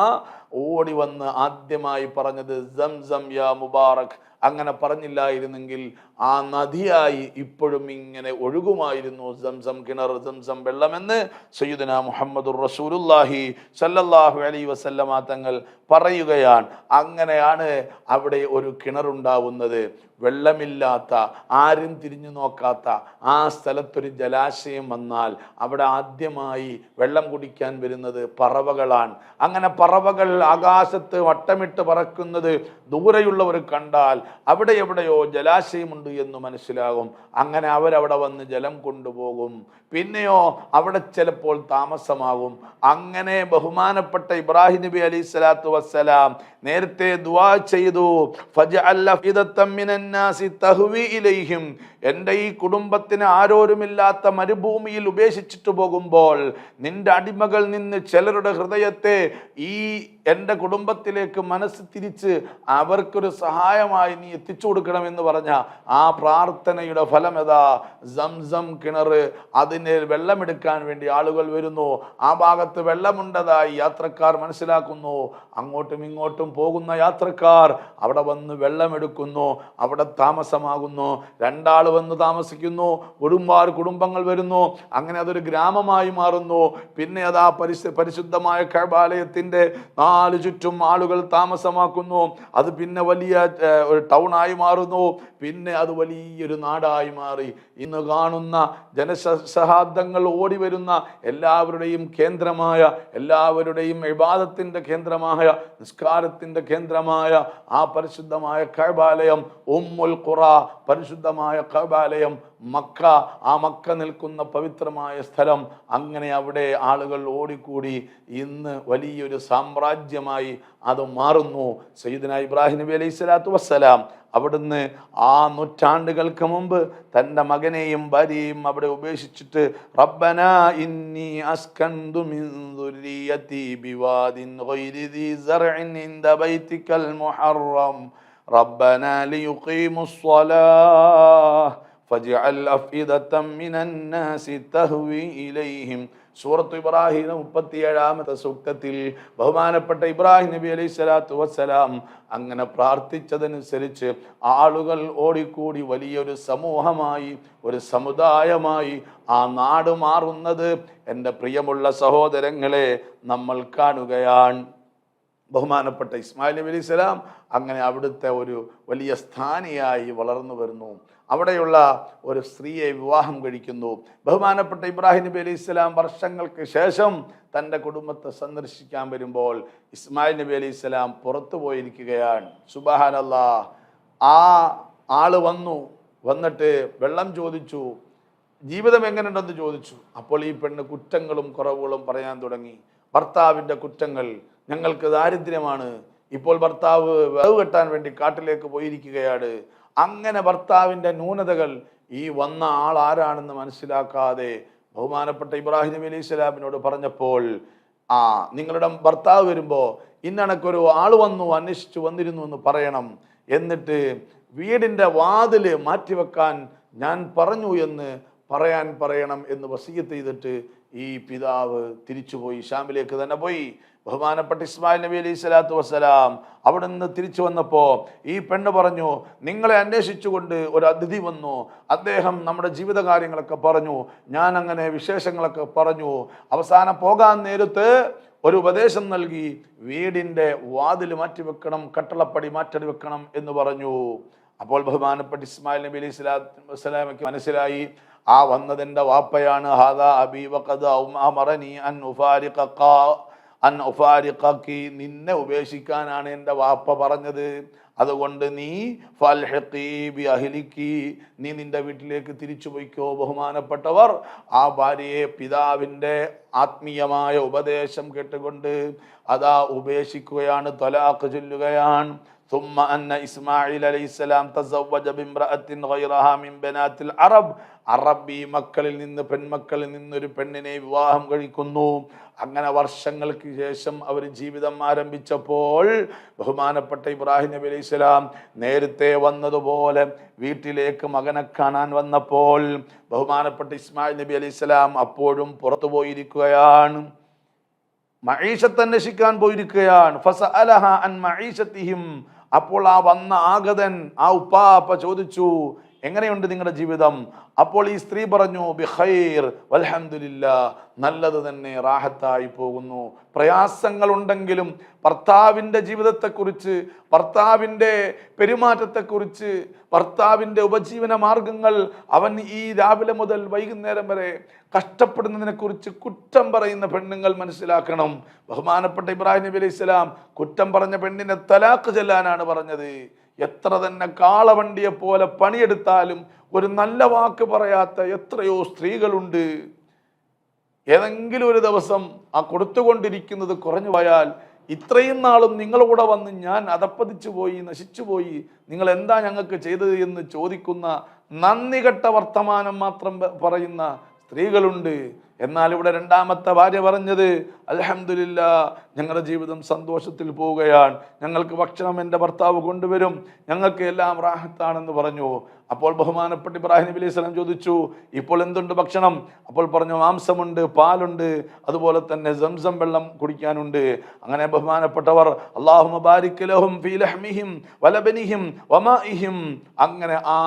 ഓടി വന്ന് ആദ്യമായി പറഞ്ഞത് സംസം യാ മുബാറക്. അങ്ങനെ പറഞ്ഞില്ലായിരുന്നെങ്കിൽ ആ നദിയായി ഇപ്പോഴും ഇങ്ങനെ ഒഴുകുമായിരുന്നു സംസം കിണർ, സംസം വെള്ളമെന്ന് സയ്യിദുനാ മുഹമ്മദുർ റസൂലുള്ളാഹി സല്ലല്ലാഹു അലൈഹി വസല്ലമ തങ്ങൾ പറയുകയാണ്. അങ്ങനെയാണ് അവിടെ ഒരു കിണറുണ്ടാവുന്നത്. വെള്ളമില്ലാത്ത, ആരും തിരിഞ്ഞു നോക്കാത്ത ആ സ്ഥലത്തൊരു ജലാശയം വന്നാൽ അവിടെ ആദ്യമായി വെള്ളം കുടിക്കാൻ വരുന്നത് പറവകളാണ്. അങ്ങനെ പറവകൾ ആകാശത്ത് വട്ടമിട്ട് പറക്കുന്നത് ദൂരെയുള്ളവർ കണ്ടാൽ അവിടെ എവിടെയോ ജലാശയമുണ്ട് എന്ന് മനസ്സിലാകും. അങ്ങനെ അവരവിടെ വന്ന് ജലം കൊണ്ടുപോകും. പിന്നെയോ അവിടെ ചിലപ്പോൾ താമസമാകും. അങ്ങനെ ബഹുമാനപ്പെട്ട ഇബ്രാഹിം നബി അലൈഹി സ്വലാത്തു വസ്സലാം നേരത്തെ ദുആ ചെയ്തു, ഫജഅൽ അഫ്ഇദത്തം മിനന്നാസി തഹ്വി ഇലൈഹിം, എൻ്റെ ഈ കുടുംബത്തിന് ആരോരുമില്ലാത്ത മരുഭൂമിയിൽ ഉപേക്ഷിച്ചിട്ട് പോകുമ്പോൾ നിന്റെ അടിമകൾ നിന്ന് ചിലരുടെ ഹൃദയത്തെ ഈ എൻ്റെ കുടുംബത്തിലേക്ക് മനസ്സ് തിരിച്ച് അവർക്കൊരു സഹായമായി നീ എത്തിച്ചു കൊടുക്കണമെന്ന് പറഞ്ഞ ആ പ്രാർത്ഥനയുടെ ഫലമെതാ സംസം കിണർ. അതിന് വെള്ളമെടുക്കാൻ വേണ്ടി ആളുകൾ വരുന്നു. ആ ഭാഗത്ത് വെള്ളമുണ്ടതായി യാത്രക്കാർ മനസ്സിലാക്കുന്നു. അങ്ങോട്ടും ഇങ്ങോട്ടും പോകുന്ന യാത്രക്കാർ അവിടെ വന്ന് വെള്ളമെടുക്കുന്നു. അവിടെ താമസമാകുന്നു. രണ്ടാൾ വന്ന് താമസിക്കുന്നു. ഒരുപാട് കുടുംബങ്ങൾ വരുന്നു. അങ്ങനെ അതൊരു ഗ്രാമമായി മാറുന്നു. പിന്നെ അത് ആ പരിശുദ്ധമായ കഅബാലയത്തിന്റെ 4 ചുറ്റും ആളുകൾ താമസമാക്കുന്നു. അത് പിന്നെ വലിയ ഒരു ടൗണായി മാറുന്നു. പിന്നെ അത് വലിയൊരു നാടായി മാറി. ഇന്ന് കാണുന്ന ജനസഹസ്രാബ്ദങ്ങൾ ഓടി വരുന്ന എല്ലാവരുടെയും കേന്ദ്രമായ, എല്ലാവരുടെയും ഇബാദത്തിന്റെ കേന്ദ്രമായ, നിസ്കാരത്തിന്റെ കേന്ദ്രമായ ആ പരിശുദ്ധമായ കഅബാലയം, ഉമ്മുൽ ഖുറ, പരിശുദ്ധമായ കഅബാലയം മക്ക, ആ മക്ക നിൽക്കുന്ന പവിത്രമായ സ്ഥലം. അങ്ങനെ അവിടെ ആളുകൾ ഓടിക്കൂടി ഇന്ന് വലിയൊരു സാമ്രാജ്യമായി അത് മാറുന്നു. സയ്യിദുനാ ഇബ്രാഹിം നബി അലൈഹി സ്വലാത്തു വസ്സലാം അവിടുന്ന് ആ നൂറ്റാണ്ടുകൾക്ക് മുമ്പ് തൻ്റെ മകനെയും ഭാര്യയും അവിടെ ഉപേക്ഷിച്ചിട്ട് റബ്ബനാ ഇന്നി അസ്കന്തു മിൻ ദുർരിയതി ബിവാദിൻ ഗൈരി ദി സർഇൻ ഇൻദ ബൈതികൽ മുഹറം റബ്ബനാ ലിയുഖീമുസ് സ്വലാഹ് ഫജ്അൽ അഫ്ഇദതം മിനന്നാസി തഹ്വി ഇലൈഹിം. സൂറത്ത് ഇബ്രാഹിം 37-ാമത്തെ സൂക്തത്തിൽ ബഹുമാനപ്പെട്ട ഇബ്രാഹിം നബി അലൈഹി സ്വലാത്തു വസ്സലാം അങ്ങനെ പ്രാർത്ഥിച്ചതനുസരിച്ച് ആളുകൾ ഓടിക്കൂടി വലിയൊരു സമൂഹമായി, ഒരു സമുദായമായി ആ നാട് മാറുന്നത് എൻ്റെ പ്രിയമുള്ള സഹോദരങ്ങളെ നമ്മൾ കാണുകയാണ്. ബഹുമാനപ്പെട്ട ഇസ്മായിൽ നബി അലൈഹി സ്വലാം അങ്ങനെ അവിടുത്തെ ഒരു വലിയ സ്ഥാനിയായി വളർന്നു വരുന്നു. അവിടെയുള്ള ഒരു സ്ത്രീയെ വിവാഹം കഴിക്കുന്നു. ബഹുമാനപ്പെട്ട ഇബ്രാഹിം നബി അലൈഹി സ്വലാം വർഷങ്ങൾക്ക് ശേഷം തൻ്റെ കുടുംബത്തെ സന്ദർശിക്കാൻ വരുമ്പോൾ ഇസ്മായിൽ നബി അലൈഹി സ്വലാം പുറത്തു പോയിരിക്കുകയാണ്. സുബ്ഹാനല്ലാഹ്. ആ ആള് വന്നിട്ട് വെള്ളം ചോദിച്ചു, ജീവിതം എങ്ങനെയുണ്ടെന്ന് ചോദിച്ചു. അപ്പോൾ ഈ പെണ്ണ് കുറ്റങ്ങളും കുറവുകളും പറയാൻ തുടങ്ങി. ഭർത്താവിൻ്റെ കുറ്റങ്ങൾ, ഞങ്ങൾക്ക് ദാരിദ്ര്യമാണ്, ഇപ്പോൾ ഭർത്താവ് വിറവ് കെട്ടാൻ വേണ്ടി കാട്ടിലേക്ക് പോയിരിക്കുകയാണ്. അങ്ങനെ ഭർത്താവിൻ്റെ ന്യൂനതകൾ ഈ വന്ന ആൾ ആരാണെന്ന് മനസ്സിലാക്കാതെ ബഹുമാനപ്പെട്ട ഇബ്രാഹിം നബി അലൈഹി സ്വലാമിനോട് പറഞ്ഞപ്പോൾ, നിങ്ങളുടെ ഭർത്താവ് വരുമ്പോൾ ഇന്നണക്കൊരു ആൾ വന്നു അന്വേഷിച്ചു വന്നിരുന്നു എന്ന് പറയണം, എന്നിട്ട് വീടിൻ്റെ വാതില് മാറ്റിവെക്കാൻ ഞാൻ പറഞ്ഞു എന്ന് പറയണം എന്ന് വസിയത്ത് ചെയ്തിട്ട് ഈ പിതാവ് തിരിച്ചുപോയി, ഷാമിലേക്ക് തന്നെ പോയി. ബഹുമാനപ്പെട്ട ഇസ്മായിൽ നബി അലൈഹി സ്വലാത്തു വസ്സലാം അവിടെ നിന്ന് തിരിച്ചു വന്നപ്പോൾ ഈ പെണ്ണ് പറഞ്ഞു, നിങ്ങളെ അന്വേഷിച്ചുകൊണ്ട് ഒരു അതിഥി വന്നു, അദ്ദേഹം നമ്മുടെ ജീവിതകാര്യങ്ങളൊക്കെ പറഞ്ഞു, ഞാൻ അങ്ങനെ വിശേഷങ്ങളൊക്കെ പറഞ്ഞു. അവസാനം പോകാൻ നേരത്ത് ഒരു ഉപദേശം നൽകി, വീടിൻ്റെ വാതിൽ മാറ്റിവെക്കണം, കട്ടളപ്പടി മാറ്റി വെക്കണം എന്ന് പറഞ്ഞു. അപ്പോൾ ബഹുമാനപ്പെട്ട ഇസ്മായിൽ നബി അലൈഹി സ്വലാത്തു വസ്സലാമയ്ക്ക് മനസ്സിലായി, ആ വന്നതെൻ്റെ വാപ്പയാണ്. ഹാദാ അബീ വഖദ് അമറനി അൻ ഉഫാരിഖകി, നിന്നെ ഉപേക്ഷിക്കാനാണ് എൻ്റെ വാപ്പ പറഞ്ഞത്. അതുകൊണ്ട് നീ ഫൽഹിഖി ബി അഹ്ലികി, നീ നിന്റെ വീട്ടിലേക്ക് തിരിച്ചു പോയിക്കോ. ബഹുമാനപ്പെട്ടവർ ആ ഭാര്യയെ പിതാവിൻ്റെ ആത്മീയമായ ഉപദേശം കേട്ടുകൊണ്ട് അതാ ഉപേക്ഷിക്കുകയാണ്, തലാഖ് ചൊല്ലുകയാണ്. ثم أن إسماعيل عليه السلام تزوج بامرأة غيرها من بنات العرب, അറബി മക്കളിൽ നിന്ന്, പെൺമക്കളിൽ നിന്നൊരു പെണ്ണിനെ വിവാഹം കഴിക്കുന്നു. അങ്ങനെ വർഷങ്ങൾക്ക് ശേഷം അവർ ജീവിതം ആരംഭിച്ചപ്പോൾ ബഹുമാനപ്പെട്ട ഇബ്രാഹിം നബി അലൈഹി സ്വലാം നേരത്തെ വന്നതുപോലെ വീട്ടിലേക്ക് മകനെ കാണാൻ വന്നപ്പോൾ ബഹുമാനപ്പെട്ട ഇസ്മായിൽ നബി അലൈഹി സ്വലാം അപ്പോഴും പുറത്തു പോയിരിക്കുകയാണ്, മഈശത്ത് അന്വേഷിക്കാൻ പോയിരിക്കുകയാണ്. ഫസഅലഹ അൻ മഈശത്തിഹിം, അപ്പോൾ ആ വന്ന ആഗതൻ, ആ ഉപ്പാപ്പ ചോദിച്ചു, എങ്ങനെയുണ്ട് നിങ്ങളുടെ ജീവിതം? അപ്പോൾ ഈ സ്ത്രീ പറഞ്ഞു, ബിഖൈർ വൽഹംദുലില്ലാ, നല്ലത് തന്നെ, റാഹത്തായി പോകുന്നു. പ്രയാസങ്ങളുണ്ടെങ്കിലും ഭർത്താവിൻ്റെ ജീവിതത്തെക്കുറിച്ച്, ഭർത്താവിൻ്റെ പെരുമാറ്റത്തെക്കുറിച്ച്, ഭർത്താവിൻ്റെ ഉപജീവന മാർഗങ്ങൾ, അവൻ ഈ രാവിലെ മുതൽ വൈകുന്നേരം വരെ കഷ്ടപ്പെടുന്നതിനെക്കുറിച്ച് കുറ്റം പറയുന്ന പെണ്ണുങ്ങൾ മനസ്സിലാക്കണം. ബഹുമാനപ്പെട്ട ഇബ്രാഹിം നബി അലൈഹി സ്വലാം കുറ്റം പറഞ്ഞ പെണ്ണിനെ തലാഖ് ചെല്ലാനാണ് പറഞ്ഞത്. എത്ര തന്നെ കാളവണ്ടിയെ പോലെ പണിയെടുത്താലും ഒരു നല്ല വാക്ക് പറയാത്ത എത്രയോ സ്ത്രീകളുണ്ട്. ഏതെങ്കിലും ഒരു ദിവസം ആ കൊടുത്തുകൊണ്ടിരിക്കുന്നത് കുറഞ്ഞു പോയാൽ, ഇത്രയും നാളും നിങ്ങളുടെ വന്ന് ഞാൻ അധപ്പതിച്ചു പോയി, നശിച്ചു പോയി, നിങ്ങൾ എന്താ ഞങ്ങൾക്ക് ചെയ്തത് എന്ന് ചോദിക്കുന്ന നന്ദി കെട്ട വർത്തമാനം മാത്രം പറയുന്ന സ്ത്രീകളുണ്ട്. എന്നാൽ ഇവിടെ രണ്ടാമത്തെ ഭാര്യ പറഞ്ഞത്, അൽഹംദുലില്ലാ, ഞങ്ങളുടെ ജീവിതം സന്തോഷത്തിൽ പോവുകയാണ്, ഞങ്ങൾക്ക് ഭക്ഷണം എൻ്റെ ഭർത്താവ് കൊണ്ടുവരും, ഞങ്ങൾക്ക് എല്ലാം റാഹത്താണെന്ന് പറഞ്ഞു. അപ്പോൾ ബഹുമാനപ്പെട്ട ഇബ്രാഹിം നബി അലൈഹി സ്വലാം ചോദിച്ചു, ഇപ്പോൾ എന്തുണ്ട് ഭക്ഷണം? അപ്പോൾ പറഞ്ഞു, മാംസമുണ്ട്, പാലുണ്ട്, അതുപോലെ തന്നെ സംസം വെള്ളം കുടിക്കാനുണ്ട്. അങ്ങനെ ബഹുമാനപ്പെട്ടവർ അല്ലാഹുമ്മ ബാരിക് ലഹും ഫീ ലഹ്മിഹിം വലബനിഹിം വമാഇഹിം, അങ്ങനെ ആ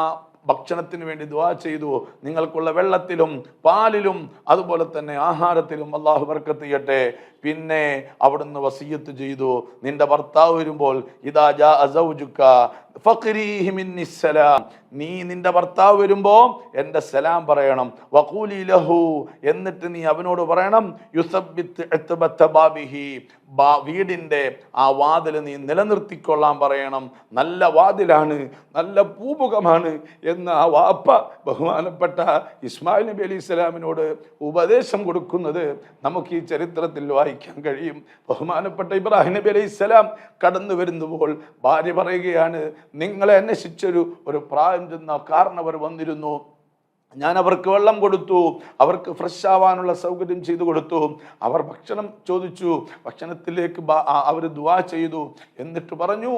ഭക്ഷണത്തിന് വേണ്ടി ദുആ ചെയ്തു. നിങ്ങൾക്കുള്ള വെള്ളത്തിലും പാലിലും അതുപോലെ തന്നെ ആഹാരത്തിലും അള്ളാഹു ബർക്കത്ത് ചെയ്യട്ടെ. പിന്നെ അവിടുന്ന് വസിയത്ത് ചെയ്തു, നിന്റെ ഭർത്താവ് വരുമ്പോൾ ഇദാ ജാഅ സൗജുക ഫഖ്രീഹി മിന്നി സലാം, നീ നിന്റെ ഭർത്താവ് വരുമ്പോ എൻ്റെ സലാം പറയണം. വഖൂലി ലഹു, എന്നിട്ട് നീ അവനോട് പറയണം, യുസബ്ബിത് ഇത്ബത ബാബിഹി, വീടിൻ്റെ ആ വാതിൽ നീ നിലനിർത്തിക്കൊള്ളാൻ പറയണം. നല്ല വാതിലാണ്, നല്ല പൂമുഖമാണ് എന്ന് ആ വാപ്പ ബഹുമാനപ്പെട്ട ഇസ്മായിൽ നബി അലൈഹി സ്വലാമിനോട് ഉപദേശം കൊടുക്കുന്നത് നമുക്ക് ഈ ചരിത്രത്തിൽ വായിക്കാൻ കഴിയും. ബഹുമാനപ്പെട്ട ഇബ്രാഹിം നബി അലൈഹി സ്വലാം കടന്നു വരുമ്പോൾ ഭാര്യ പറയുകയാണ്, നിങ്ങളെ അന്വേഷിച്ചൊരു പ്രായം ചെന്ന കാരണവർ വന്നിരുന്നു, ഞാൻ അവർക്ക് വെള്ളം കൊടുത്തു, അവർക്ക് ഫ്രഷ് ആവാനുള്ള സൗകര്യം ചെയ്തു കൊടുത്തു, അവർ ഭക്ഷണം ചോദിച്ചു, ഭക്ഷണത്തിലേക്ക് അവർ ദുആ ചെയ്തു, എന്നിട്ട് പറഞ്ഞു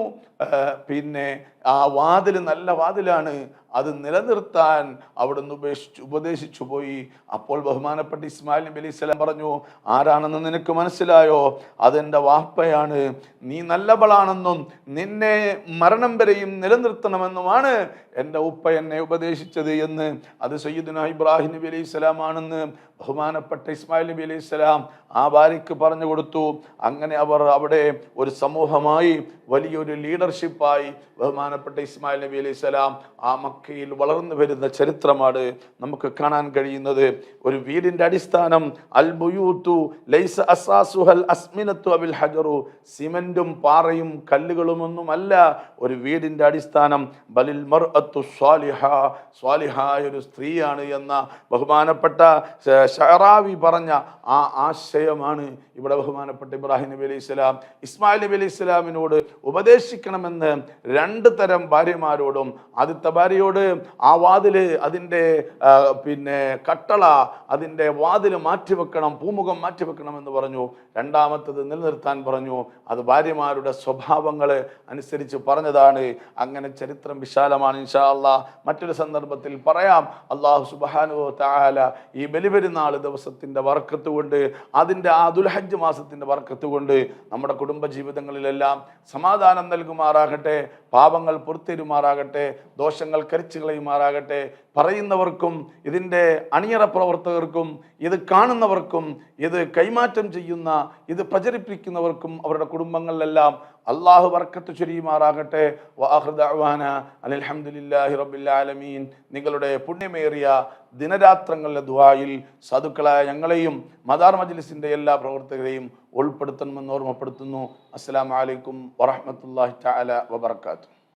പിന്നെ ആ വാതിൽ നല്ല വാതിലാണ്, അത് നിലനിർത്താൻ അവിടുന്ന് ഉപദേശിച്ചു പോയി. അപ്പോൾ ബഹുമാനപ്പെട്ട ഇസ്മായിൽ നബി അലൈഹി സ്വലാം പറഞ്ഞു, ആരാണെന്ന് നിനക്ക് മനസ്സിലായോ? അതെൻ്റെ വാപ്പയാണ്, നീ നല്ലവളാണെന്നും നിന്നെ മരണം വരെയും നിലനിർത്തണമെന്നുമാണ് എൻ്റെ ഉപ്പ എന്നെ ഉപദേശിച്ചത് എന്ന്. അത് സയ്യിദുനാ ഇബ്രാഹിം നബി അലൈഹി സ്വലാം ആണെന്ന് ബഹുമാനപ്പെട്ട ഇസ്മായിൽ നബി അലൈഹി സ്വലാം ആ ഭാര്യയ്ക്ക് പറഞ്ഞു കൊടുത്തു. അങ്ങനെ അവർ അവിടെ ഒരു സമൂഹമായി, വലിയൊരു ലീഡർഷിപ്പായി ബഹുമാനപ്പെട്ട ഇസ്മായിൽ നബി അലൈഹി സ്വലാം ആ മക്കയിൽ വളർന്നു വരുന്ന ചരിത്രമാണ് നമുക്ക് കാണാൻ കഴിയുന്നത്. ഒരു വീടിൻ്റെ അടിസ്ഥാനം അൽ ബുയൂതു ലൈസ അസാസുഹൽ അസ്മിനത്തു അബിൽ ഹജറു, സിമന്റും പാറയും കല്ലുകളും ഒന്നുമല്ല ഒരു വീടിൻ്റെ അടിസ്ഥാനം. ബലിൽ മർഅത്തു സ്വാലിഹ, സ്വാലിഹായ ഒരു സ്ത്രീയാണ് എന്ന ബഹുമാനപ്പെട്ട ഷഅറാവി പറഞ്ഞ ആ ആശയമാണ് ഇവിടെ ബഹുമാനപ്പെട്ട ഇബ്രാഹിം നബി അലൈഹി സ്വലാം ഇസ്മായിൽ നബി അലൈഹി സ്വലാമിനോട് ഉപദേശിക്കണമെന്ന് രണ്ട് തരം ഭാര്യമാരോടും. ആദ്യത്തെ ഭാര്യയോട് ആ വാതില്, അതിൻ്റെ പിന്നെ കട്ടള, അതിൻ്റെ വാതില് മാറ്റിവെക്കണം, പൂമുഖം മാറ്റിവെക്കണം എന്ന് പറഞ്ഞു. രണ്ടാമത്തത് നിലനിർത്താൻ പറഞ്ഞു. അത് ഭാര്യമാരുടെ സ്വഭാവങ്ങൾ അനുസരിച്ച് പറഞ്ഞതാണ്. അങ്ങനെ ചരിത്രം വിശാലമാണ്. ഇൻഷാ അല്ലാഹ് മറ്റൊരു സന്ദർഭത്തിൽ പറയാം. അല്ലാഹു സുബ്ഹാനഹു വ തആല ഈ ബലിപെരുന്നാൾ ദിവസത്തിൻ്റെ ബർക്കത്ത് കൊണ്ട്, അതിൻ്റെ ആ ദുൽഹജ്ജ് മാസത്തിൻ്റെ ബർക്കത്ത് കൊണ്ട് നമ്മുടെ കുടുംബ ജീവിതങ്ങളിലെല്ലാം സമാധാനം നൽകുമാറാകട്ടെ, പാപങ്ങൾ പുറത്തേരുമാറാകട്ടെ, ദോഷങ്ങൾ കരിച്ചു കളയുമാറാകട്ടെ. പറയുന്നവർക്കും ഇതിൻ്റെ അണിയറ പ്രവർത്തകർക്കും ഇത് കാണുന്നവർക്കും ഇത് കൈമാറ്റം ചെയ്യുന്ന ഇത് പ്രചരിപ്പിക്കുന്നവർക്കും അവരുടെ കുടുംബങ്ങളിലെല്ലാം അള്ളാഹു ബർക്കത്ത് ചൊരിയുമാറാകട്ടെ. വആഖിറു ദഅ്വാനാ അൽഹംദുലില്ലാഹി റബ്ബിൽ ആലമീൻ. നിങ്ങളുടെ പുണ്യമേറിയ ദിനരാത്രങ്ങളിലെ ദുആയിൽ സാധുക്കളായ ഞങ്ങളെയും മദാർ മജ്ലിസിൻ്റെ എല്ലാ പ്രവർത്തകരെയും ഉൾപ്പെടുത്തണമെന്ന് ഓർമ്മപ്പെടുത്തുന്നു. അസ്സലാമു അലൈക്കും വറഹ്മത്തുള്ളാഹി തആല വബറകാതുഹു.